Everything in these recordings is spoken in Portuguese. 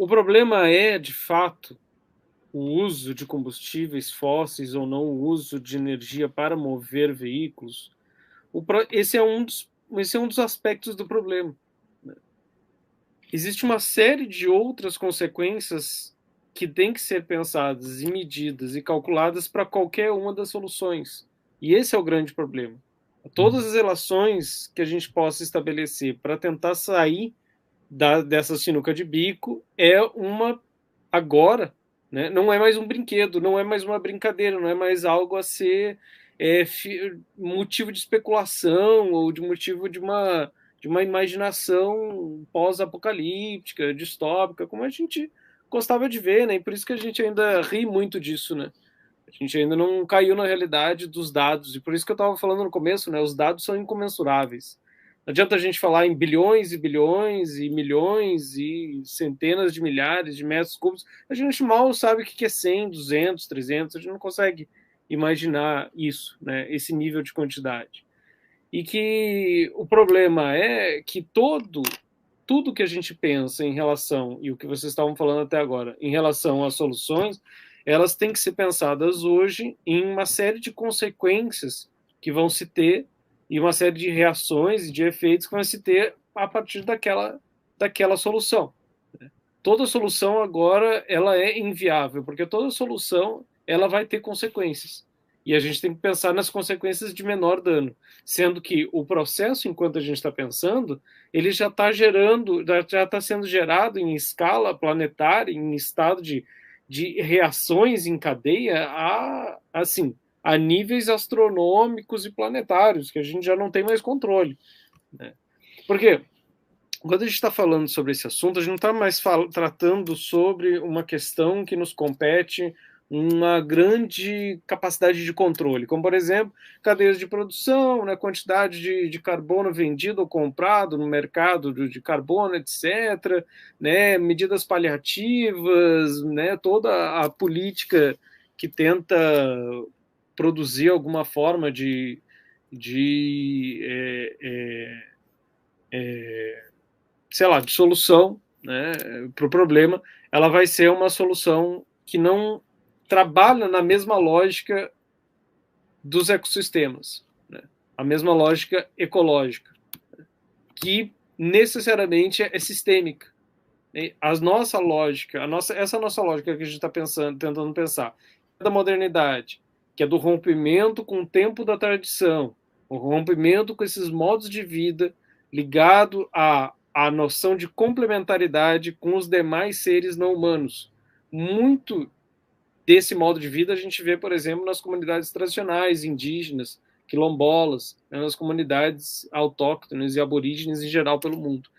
O problema é, de fato, o uso de combustíveis fósseis ou não o uso de energia para mover veículos. Esse é um dos aspectos do problema. Existe uma série de outras consequências que têm que ser pensadas e medidas e calculadas para qualquer uma das soluções. E esse é o grande problema. Todas as relações que a gente possa estabelecer para tentar sair dessa sinuca de bico é uma agora, né? Não é mais um brinquedo, não é mais uma brincadeira, não é mais algo a ser motivo de especulação ou de motivo de uma imaginação pós-apocalíptica, distópica, como a gente gostava de ver, né? E por isso que a gente ainda ri muito disso, né? A gente ainda não caiu na realidade dos dados, e por isso que eu estava falando no começo, né? Os dados são incomensuráveis. Não adianta a gente falar em bilhões e bilhões e milhões e centenas de milhares de metros cúbicos. A gente mal sabe o que é 100, 200, 300. A gente não consegue imaginar isso, né? Esse nível de quantidade. E que o problema é que tudo que a gente pensa em relação, e o que vocês estavam falando até agora, em relação às soluções, elas têm que ser pensadas hoje em uma série de consequências que vão se ter e uma série de reações e de efeitos que vão se ter a partir daquela solução. Toda solução agora ela é inviável, porque toda solução ela vai ter consequências. E a gente tem que pensar nas consequências de menor dano, sendo que o processo, enquanto a gente está pensando, ele já está gerando, já está sendo gerado em escala planetária, em estado de reações em cadeia assim, a níveis astronômicos e planetários, que a gente já não tem mais controle. Né? Por quê? Quando a gente está falando sobre esse assunto, a gente não está mais tratando sobre uma questão que nos compete uma grande capacidade de controle, como, por exemplo, cadeias de produção, né, quantidade de carbono vendido ou comprado no mercado de carbono, etc., né, medidas paliativas, né, toda a política que tenta produzir alguma forma de sei lá, de solução, né, para o problema, ela vai ser uma solução que não trabalha na mesma lógica dos ecossistemas, né, a mesma lógica ecológica, que necessariamente é sistêmica. A nossa lógica, essa nossa lógica que a gente está tentando pensar, da modernidade, que é do rompimento com o tempo da tradição, o rompimento com esses modos de vida ligado à noção de complementaridade com os demais seres não humanos. Muito desse modo de vida a gente vê, por exemplo, nas comunidades tradicionais, indígenas, quilombolas, né, nas comunidades autóctones e aborígenes em geral pelo mundo.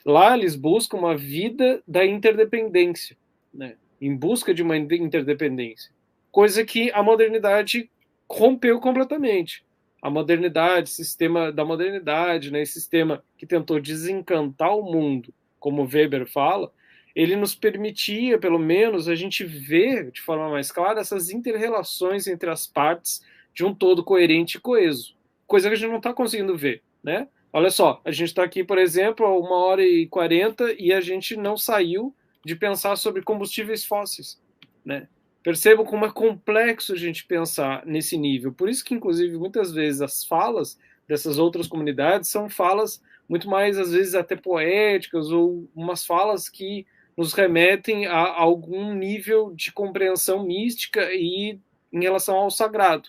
Lá eles buscam uma vida da interdependência, né? Em busca de uma interdependência, coisa que a modernidade rompeu completamente. A modernidade, sistema da modernidade, né? Esse sistema que tentou desencantar o mundo, como Weber fala, ele nos permitia, pelo menos, a gente ver de forma mais clara essas interrelações entre as partes de um todo coerente e coeso, coisa que a gente não está conseguindo ver, né? Olha só, a gente está aqui, por exemplo, a 1h40 e a gente não saiu de pensar sobre combustíveis fósseis, né? Percebam como é complexo a gente pensar nesse nível. Por isso que, inclusive, muitas vezes as falas dessas outras comunidades são falas muito mais, às vezes, até poéticas ou umas falas que nos remetem a algum nível de compreensão mística e em relação ao sagrado,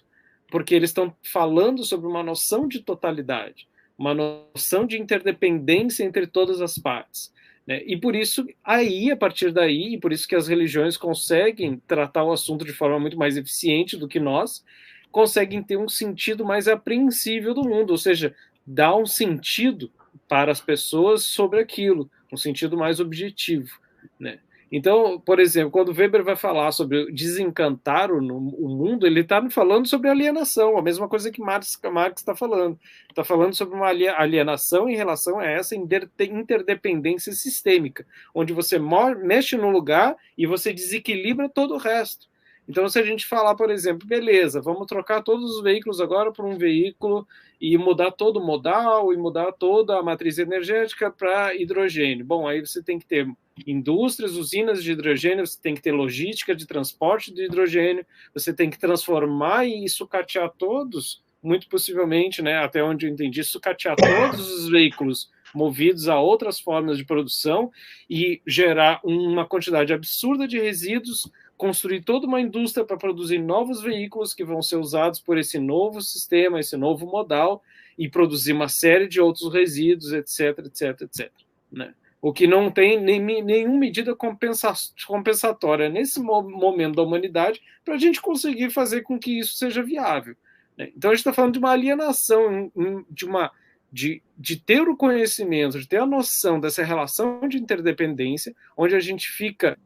porque eles estão falando sobre uma noção de totalidade, uma noção de interdependência entre todas as partes. Né? E por isso, aí, a partir daí, e por isso que as religiões conseguem tratar o assunto de forma muito mais eficiente do que nós, conseguem ter um sentido mais apreensível do mundo, ou seja, dar um sentido para as pessoas sobre aquilo, um sentido mais objetivo. Né? Então, por exemplo, quando Weber vai falar sobre desencantar o mundo, ele está falando sobre alienação, a mesma coisa que Marx está falando. Está falando sobre uma alienação em relação a essa interdependência sistêmica, onde você mexe no lugar e você desequilibra todo o resto. Então, se a gente falar, por exemplo, beleza, vamos trocar todos os veículos agora por um veículo e mudar todo o modal e mudar toda a matriz energética para hidrogênio. Bom, aí você tem que ter indústrias, usinas de hidrogênio, você tem que ter logística de transporte de hidrogênio, você tem que transformar e sucatear todos, muito possivelmente, né, até onde eu entendi, sucatear todos os veículos movidos a outras formas de produção e gerar uma quantidade absurda de resíduos, construir toda uma indústria para produzir novos veículos que vão ser usados por esse novo sistema, esse novo modal, e produzir uma série de outros resíduos, etc, etc, etc. Né? O que não tem nenhuma medida compensatória nesse momento da humanidade para a gente conseguir fazer com que isso seja viável. Né? Então a gente está falando de uma alienação, de ter o conhecimento, de ter a noção dessa relação de interdependência, onde a gente fica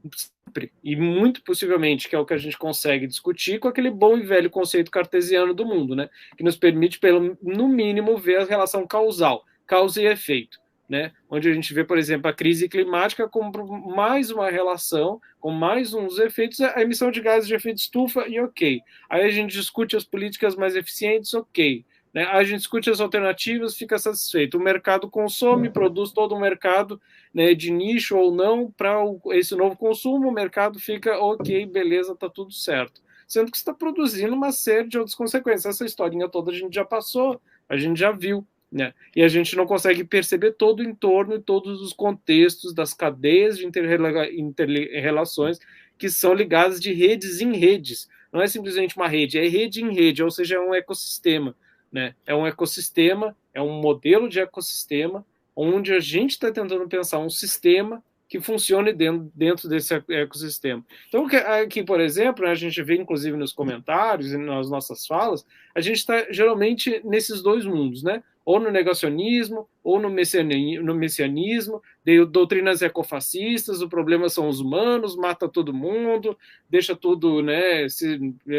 sempre, e muito possivelmente, que é o que a gente consegue discutir, com aquele bom e velho conceito cartesiano do mundo, né? Que nos permite, no mínimo, ver a relação causal, causa e efeito. Né? Onde a gente vê, por exemplo, a crise climática como mais uma relação, com mais uns efeitos, a emissão de gases de efeito estufa e ok. Aí a gente discute as políticas mais eficientes, ok. Né? A gente discute as alternativas, fica satisfeito. O mercado consome, produz todo um mercado, né, de nicho ou não para esse novo consumo, o mercado fica ok, beleza, tá tudo certo. Sendo que está produzindo uma série de outras consequências. Essa historinha toda a gente já passou, a gente já viu. Né? E a gente não consegue perceber todo o entorno e todos os contextos das cadeias de interrelações que são ligadas de redes em redes. Não é simplesmente uma rede, é rede em rede, ou seja, é um ecossistema. Né? É um ecossistema, é um modelo de ecossistema, onde a gente está tentando pensar um sistema que funcione dentro desse ecossistema. Então, aqui, por exemplo, a gente vê, inclusive, nos comentários e nas nossas falas, a gente está geralmente nesses dois mundos, né? Ou no negacionismo, ou no messianismo, de doutrinas ecofascistas, o problema são os humanos, mata todo mundo, deixa tudo, né,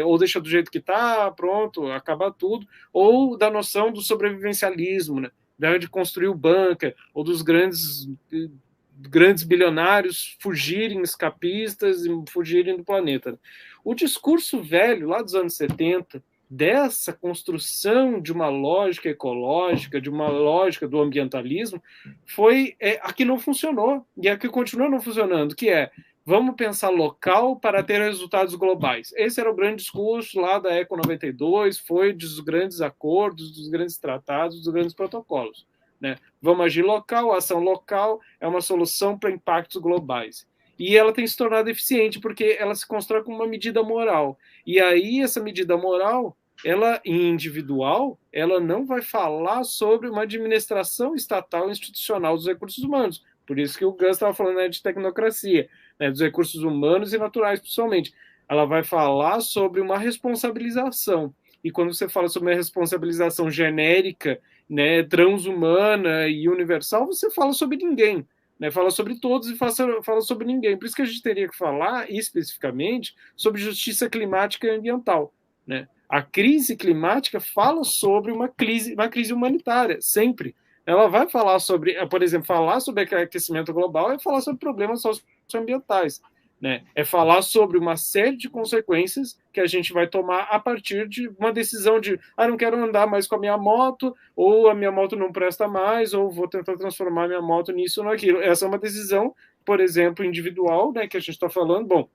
ou deixa do jeito que está, pronto, acaba tudo, ou da noção do sobrevivencialismo, né, de construir o bunker, ou dos grandes bilionários fugirem, escapistas, e fugirem do planeta. O discurso velho, lá dos anos 70, dessa construção de uma lógica ecológica, de uma lógica do ambientalismo, foi a que não funcionou, e a que continua não funcionando, que é: vamos pensar local para ter resultados globais. Esse era o grande discurso lá da Eco 92, foi dos grandes acordos, dos grandes tratados, dos grandes protocolos. Né? Vamos agir local, a ação local é uma solução para impactos globais. E ela tem se tornado eficiente porque ela se constrói como uma medida moral. E aí essa medida moral, ela individual, ela não vai falar sobre uma administração estatal institucional dos recursos humanos. Por isso que o Gus estava falando, né, de tecnocracia, né, dos recursos humanos e naturais, principalmente. Ela vai falar sobre uma responsabilização. E quando você fala sobre uma responsabilização genérica, né, transhumana e universal, você fala sobre ninguém. Né, fala sobre todos e fala sobre ninguém. Por isso que a gente teria que falar especificamente sobre justiça climática e ambiental. Né? A crise climática fala sobre uma crise humanitária, sempre. Ela vai falar sobre, por exemplo, falar sobre aquecimento global é falar sobre problemas socioambientais. Né? É falar sobre uma série de consequências que a gente vai tomar a partir de uma decisão de não quero andar mais com a minha moto, ou a minha moto não presta mais, ou vou tentar transformar a minha moto nisso ou naquilo. Essa é uma decisão, por exemplo, individual, né, que a gente está falando. Bom,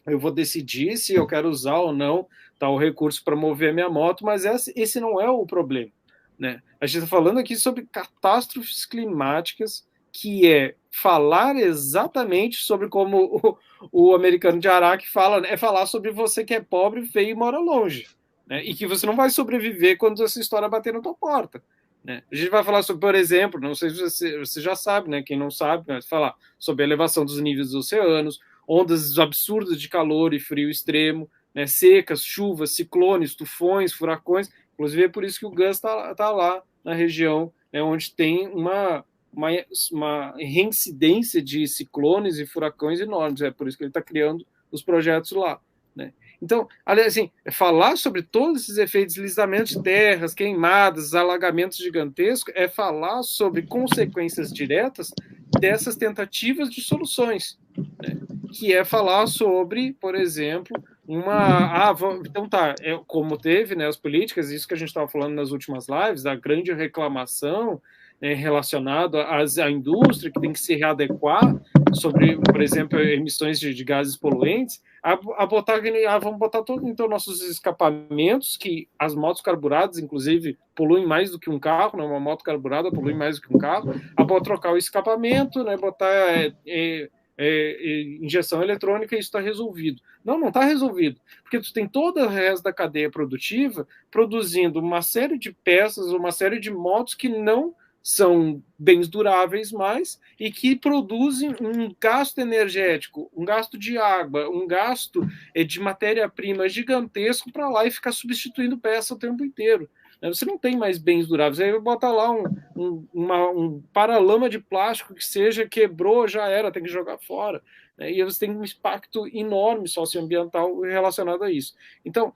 eu vou decidir se eu quero usar ou não tal recurso para mover a minha moto, mas esse não é o problema. Né? A gente está falando aqui sobre catástrofes climáticas, que é falar exatamente sobre como o americano de Araque fala, é falar sobre você que é pobre, feio e mora longe. Né? E que você não vai sobreviver quando essa história bater na tua porta. Né? A gente vai falar sobre, por exemplo, não sei se você já sabe, né? Quem não sabe, vai falar sobre a elevação dos níveis dos oceanos, ondas absurdas de calor e frio extremo, né? Secas, chuvas, ciclones, tufões, furacões. Inclusive é por isso que o Gus está lá na região, né, onde tem uma reincidência de ciclones e furacões enormes. É por isso que ele está criando os projetos lá. Né? Então, assim, falar sobre todos esses efeitos, deslizamentos de terras, queimadas, alagamentos gigantescos, é falar sobre consequências diretas dessas tentativas de soluções. Né? Que é falar sobre, por exemplo, então tá, como teve, né, as políticas, isso que a gente estava falando nas últimas lives, a grande reclamação né, relacionado à indústria, que tem que se readequar sobre, por exemplo, emissões de gases poluentes, a botar, vamos botar todos então nossos escapamentos, que as motos carburadas, inclusive, poluem mais do que um carro, né, uma moto carburada polui mais do que um carro, a trocar o escapamento, né, botar injeção eletrônica, e isso está resolvido. Não está resolvido, porque tu tem todo o resto da cadeia produtiva produzindo uma série de peças, uma série de motos que não são bens duráveis mais e que produzem um gasto energético, um gasto de água, um gasto de matéria-prima gigantesco para lá e ficar substituindo peça o tempo inteiro. Você não tem mais bens duráveis. Aí bota lá um paralama de plástico que seja, quebrou, já era, tem que jogar fora. E você tem um impacto enorme socioambiental relacionado a isso. Então,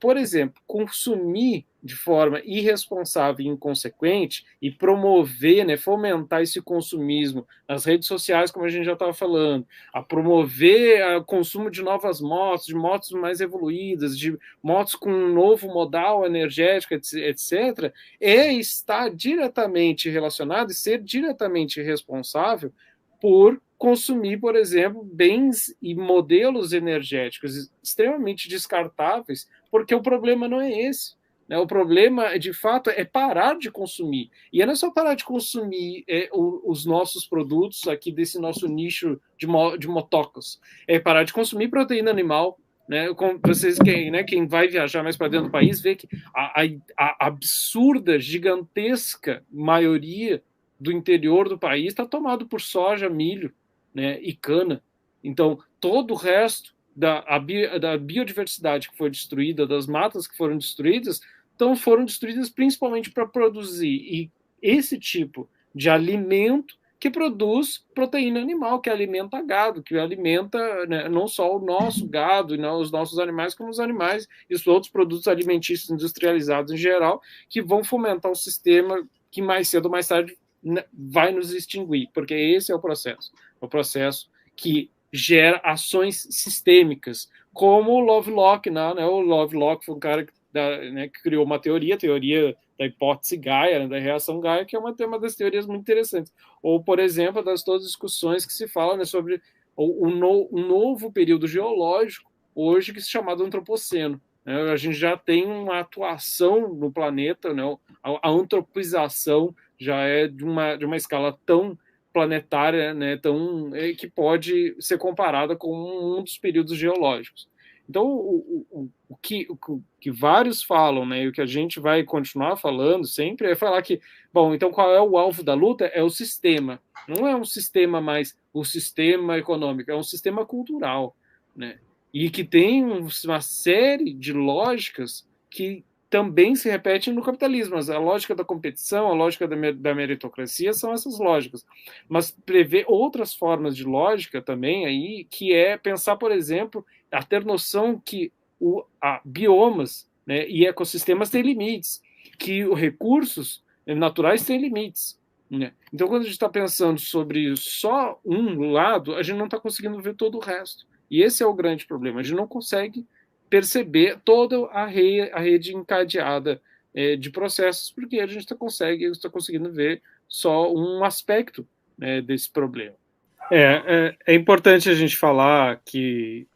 por exemplo, consumir de forma irresponsável e inconsequente e promover, né, fomentar esse consumismo nas redes sociais, como a gente já estava falando, a promover o consumo de novas motos, de motos mais evoluídas, de motos com um novo modal energético, etc., estar diretamente relacionado e ser diretamente responsável por consumir, por exemplo, bens e modelos energéticos extremamente descartáveis, porque o problema não é esse. Né? O problema, de fato, é parar de consumir. E não é só parar de consumir os nossos produtos aqui desse nosso nicho de motocas. É parar de consumir proteína animal. Né? Vocês, quem vai viajar mais para dentro do país, vê que a absurda, gigantesca maioria do interior do país está tomado por soja, milho, né, e cana. Então, todo o resto da biodiversidade que foi destruída, das matas que foram destruídas, foram destruídas principalmente para produzir esse tipo de alimento que produz proteína animal, que alimenta gado, que alimenta, né, não só o nosso gado e não os nossos animais, como os animais e os outros produtos alimentícios industrializados em geral, que vão fomentar um sistema que mais cedo ou mais tarde vai nos extinguir, porque esse é o processo que gera ações sistêmicas, como o Lovelock, né? O Lovelock foi um cara que criou uma teoria da hipótese Gaia, né, da reação Gaia, que é uma das teorias muito interessantes. Ou, por exemplo, todas as discussões que se falam, né, sobre um novo período geológico, hoje, que se chama antropoceno. Né? A gente já tem uma atuação no planeta, né? A antropização já é de uma escala tão planetária, né, que pode ser comparada com um dos períodos geológicos. Então, o que vários falam, né, e o que a gente vai continuar falando sempre é falar que, bom, então qual é o alvo da luta? É o sistema. Não é um sistema mais o sistema econômico, é um sistema cultural, né, e que tem uma série de lógicas que também se repete no capitalismo. A lógica da competição, a lógica da meritocracia são essas lógicas. Mas prevê outras formas de lógica também aí, que é pensar, por exemplo, a ter noção que biomas, né, e ecossistemas têm limites, que os recursos naturais têm limites. Né? Então, quando a gente está pensando sobre só um lado, a gente não está conseguindo ver todo o resto. E esse é o grande problema. A gente não consegue perceber toda a rede encadeada de processos, porque a gente está conseguindo ver só um aspecto, né, desse problema. É importante a gente falar que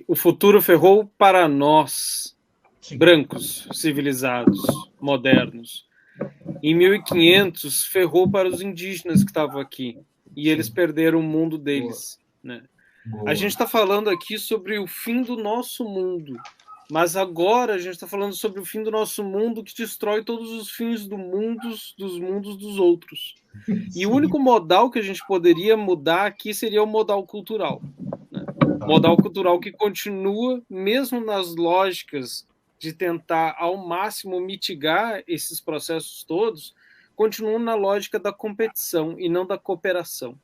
o futuro ferrou para nós, brancos, civilizados, modernos. Em 1500, ferrou para os indígenas que estavam aqui, e eles perderam o mundo deles. Né? A gente está falando aqui sobre o fim do nosso mundo, mas agora a gente está falando sobre o fim do nosso mundo que destrói todos os fins dos mundos dos outros. E o único modal que a gente poderia mudar aqui seria o modal cultural. Né? Modal cultural que continua, mesmo nas lógicas de tentar ao máximo mitigar esses processos todos, continua na lógica da competição e não da cooperação.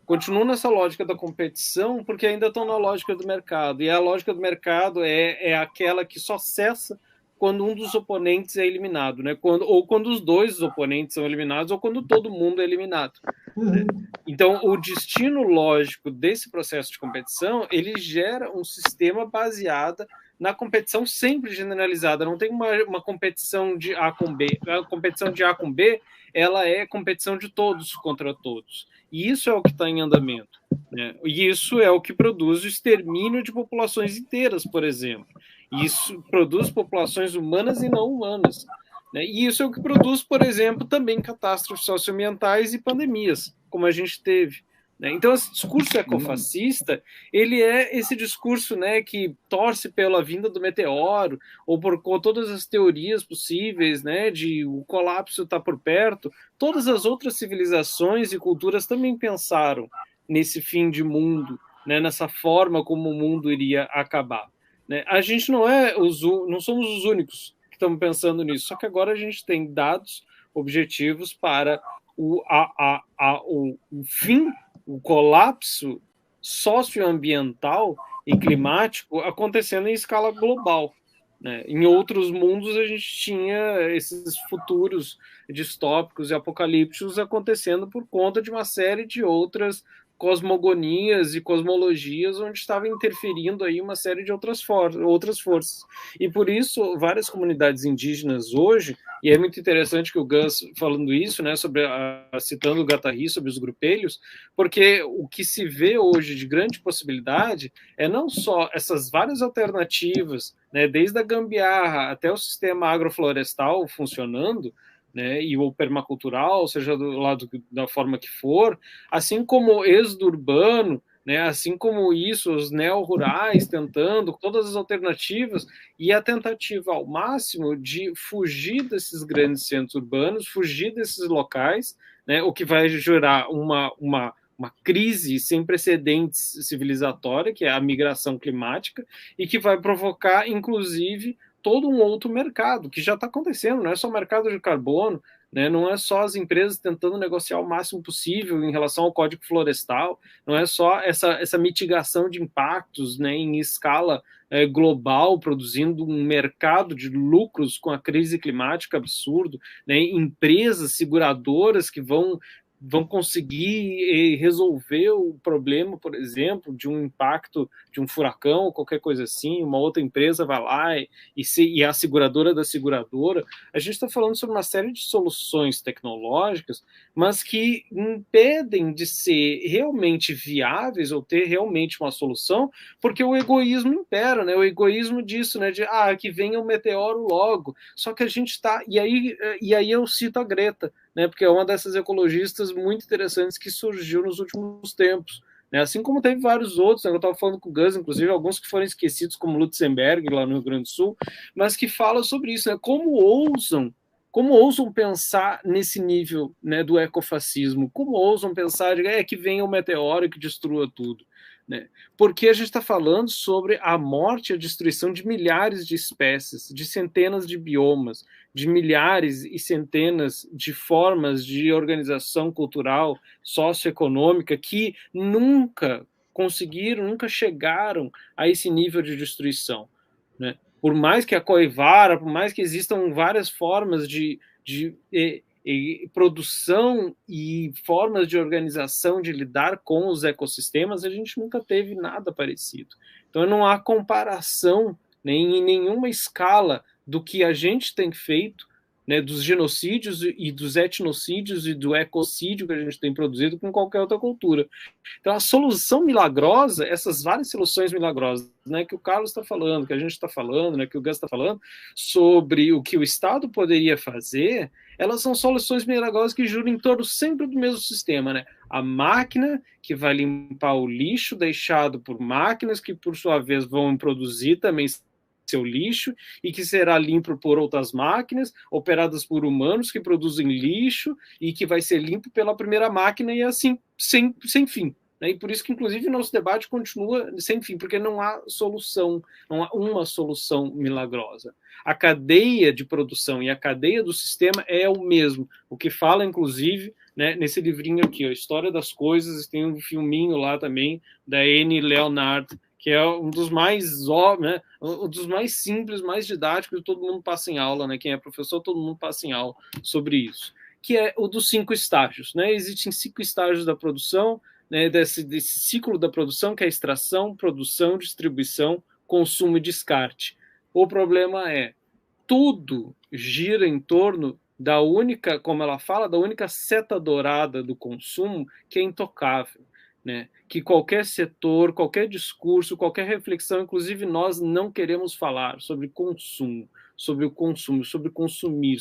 Continuam nessa lógica da competição porque ainda estão na lógica do mercado. E a lógica do mercado é aquela que só cessa quando um dos oponentes é eliminado, né? Ou quando os dois oponentes são eliminados, ou quando todo mundo é eliminado. Né? Então, o destino lógico desse processo de competição, ele gera um sistema baseado na competição sempre generalizada, não tem uma competição de A com B. A competição de A com B, ela é competição de todos contra todos. E isso é o que está em andamento. Né? E isso é o que produz o extermínio de populações inteiras, por exemplo. Isso produz populações humanas e não humanas. Né? E isso é o que produz, por exemplo, também catástrofes socioambientais e pandemias, como a gente teve. Né? Então, esse discurso ecofascista, ele é esse discurso, né, que torce pela vinda do meteoro, ou por todas as teorias possíveis, né, de o colapso estar por perto. Todas as outras civilizações e culturas também pensaram nesse fim de mundo, né, nessa forma como o mundo iria acabar. Né? A gente não somos os únicos que estamos pensando nisso, só que agora a gente tem dados objetivos para o fim, o colapso socioambiental e climático acontecendo em escala global. Né? Em outros mundos, a gente tinha esses futuros distópicos e apocalípticos acontecendo por conta de uma série de outras cosmogonias e cosmologias onde estava interferindo aí uma série de outras forças. E por isso, várias comunidades indígenas hoje, e é muito interessante que o Gus falando isso, né, citando o Guattari sobre os grupelhos, porque o que se vê hoje de grande possibilidade é não só essas várias alternativas, né, desde a gambiarra até o sistema agroflorestal funcionando, né, e o permacultural, seja do lado da forma que for, assim como o êxodo urbano, né, assim como isso, os neo-rurais tentando, todas as alternativas, e a tentativa ao máximo de fugir desses grandes centros urbanos, fugir desses locais, né, o que vai gerar uma crise sem precedentes civilizatória, que é a migração climática, e que vai provocar, inclusive, todo um outro mercado, que já está acontecendo, não é só o mercado de carbono, né? Não é só as empresas tentando negociar o máximo possível em relação ao Código Florestal, não é só essa mitigação de impactos, né, em escala global, produzindo um mercado de lucros com a crise climática absurdo, né, empresas seguradoras que vão conseguir resolver o problema, por exemplo, de um impacto de um furacão ou qualquer coisa assim, uma outra empresa vai lá e a seguradora da seguradora. A gente está falando sobre uma série de soluções tecnológicas, mas que impedem de ser realmente viáveis ou ter realmente uma solução, porque o egoísmo impera, né? O egoísmo disso, né? De que venha o meteoro logo. Só que a gente está. E aí eu cito a Greta, né, porque é uma dessas ecologistas muito interessantes que surgiu nos últimos tempos. Né, assim como teve vários outros, né, eu estava falando com o Gus, inclusive, alguns que foram esquecidos, como Lutzenberg, lá no Rio Grande do Sul, mas que falam sobre isso, né, como ousam pensar nesse nível, né, do ecofascismo, como ousam pensar de que venha o meteoro que destrua tudo. Né? Porque a gente está falando sobre a morte e a destruição de milhares de espécies, de centenas de biomas, de milhares e centenas de formas de organização cultural, socioeconômica, que nunca conseguiram, nunca chegaram a esse nível de destruição. Né? Por mais que a coivara, por mais que existam várias formas de produção e formas de organização de lidar com os ecossistemas, a gente nunca teve nada parecido. Então não há comparação nem em nenhuma escala do que a gente tem feito, né, dos genocídios e dos etnocídios e do ecocídio que a gente tem produzido com qualquer outra cultura. Então, a solução milagrosa, essas várias soluções milagrosas, né, que o Carlos está falando, que a gente está falando, né, que o Gus está falando, sobre o que o Estado poderia fazer, elas são soluções milagrosas que juram em torno sempre do mesmo sistema, né? A máquina que vai limpar o lixo deixado por máquinas que, por sua vez, vão produzir também seu lixo e que será limpo por outras máquinas operadas por humanos que produzem lixo e que vai ser limpo pela primeira máquina e assim sem fim. Né? E por isso que, inclusive, nosso debate continua sem fim, porque não há solução, não há uma solução milagrosa. A cadeia de produção e a cadeia do sistema é o mesmo. O que fala, inclusive, né, nesse livrinho aqui, a História das Coisas, tem um filminho lá também da Annie Leonard, que é um dos mais, né, um dos mais simples, mais didáticos, todo mundo passa em aula, né? Quem é professor, todo mundo passa em aula sobre isso, que é o dos 5 estágios, né? Existem 5 estágios da produção, né, desse ciclo da produção, que é extração, produção, distribuição, consumo e descarte. O problema é, tudo gira em torno da única, como ela fala, da única seta dourada do consumo que é intocável, né? Que qualquer setor, qualquer discurso, qualquer reflexão, inclusive nós não queremos falar sobre consumo, sobre o consumo, sobre consumir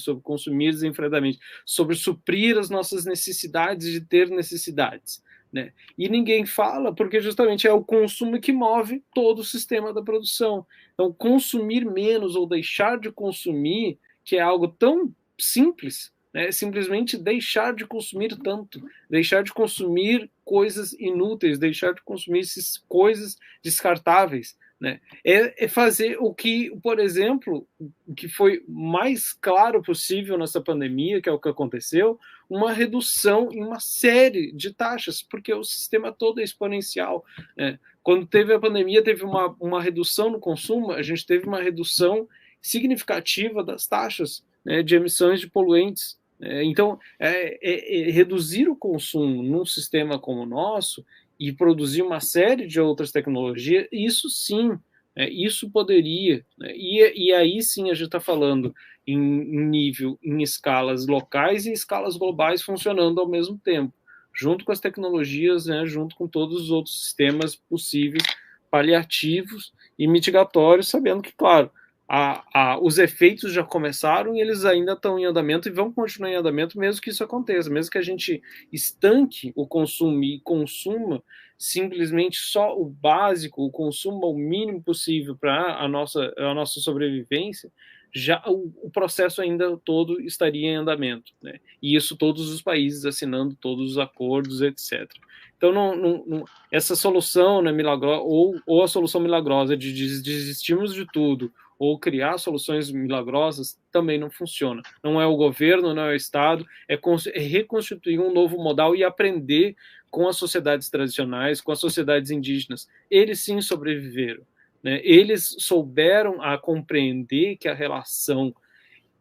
desenfreadamente, sobre suprir as nossas necessidades de ter necessidades, né? E ninguém fala porque justamente é o consumo que move todo o sistema da produção. Então, consumir menos ou deixar de consumir, que é algo tão simples, né? Simplesmente deixar de consumir tanto, deixar de consumir coisas inúteis, deixar de consumir essas coisas descartáveis, né? É fazer o que, por exemplo, o que foi mais claro possível nessa pandemia, que é o que aconteceu, uma redução em uma série de taxas, porque o sistema todo é exponencial, né? Quando teve a pandemia, teve uma redução no consumo, a gente teve uma redução significativa das taxas, né, de emissões de poluentes. Então, reduzir o consumo num sistema como o nosso e produzir uma série de outras tecnologias, isso sim, isso poderia, né? E aí sim a gente está falando em nível, em escalas locais e escalas globais funcionando ao mesmo tempo, junto com as tecnologias, né, junto com todos os outros sistemas possíveis, paliativos e mitigatórios, sabendo que, claro, os efeitos já começaram e eles ainda estão em andamento e vão continuar em andamento mesmo que isso aconteça, mesmo que a gente estanque o consumo e consuma simplesmente só o básico, o consumo ao mínimo possível para a nossa sobrevivência, já o processo ainda todo estaria em andamento, né? E isso todos os países assinando todos os acordos, etc. Então, essa solução, né, milagrosa, ou a solução milagrosa de desistirmos de tudo ou criar soluções milagrosas também não funciona. Não é o governo, não é o Estado, é reconstituir um novo modal e aprender com as sociedades tradicionais, com as sociedades indígenas. Eles sim sobreviveram, né? Eles souberam a compreender que a relação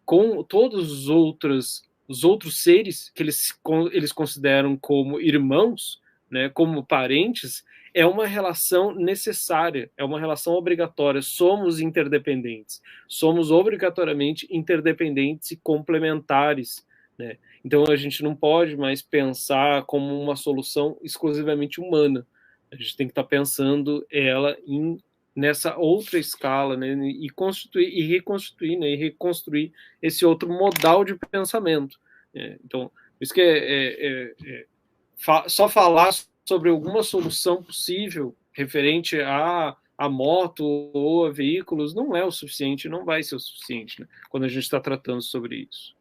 com todos os outros seres que eles consideram como irmãos, né, como parentes, é uma relação necessária, é uma relação obrigatória. Somos interdependentes, somos obrigatoriamente interdependentes e complementares, né? Então a gente não pode mais pensar como uma solução exclusivamente humana. A gente tem que estar pensando ela nessa outra escala, né, e constituir e reconstituir, né, e reconstruir esse outro modal de pensamento. Então, isso que só falar sobre alguma solução possível referente a moto ou a veículos não é o suficiente, não vai ser o suficiente, né, quando a gente está tratando sobre isso.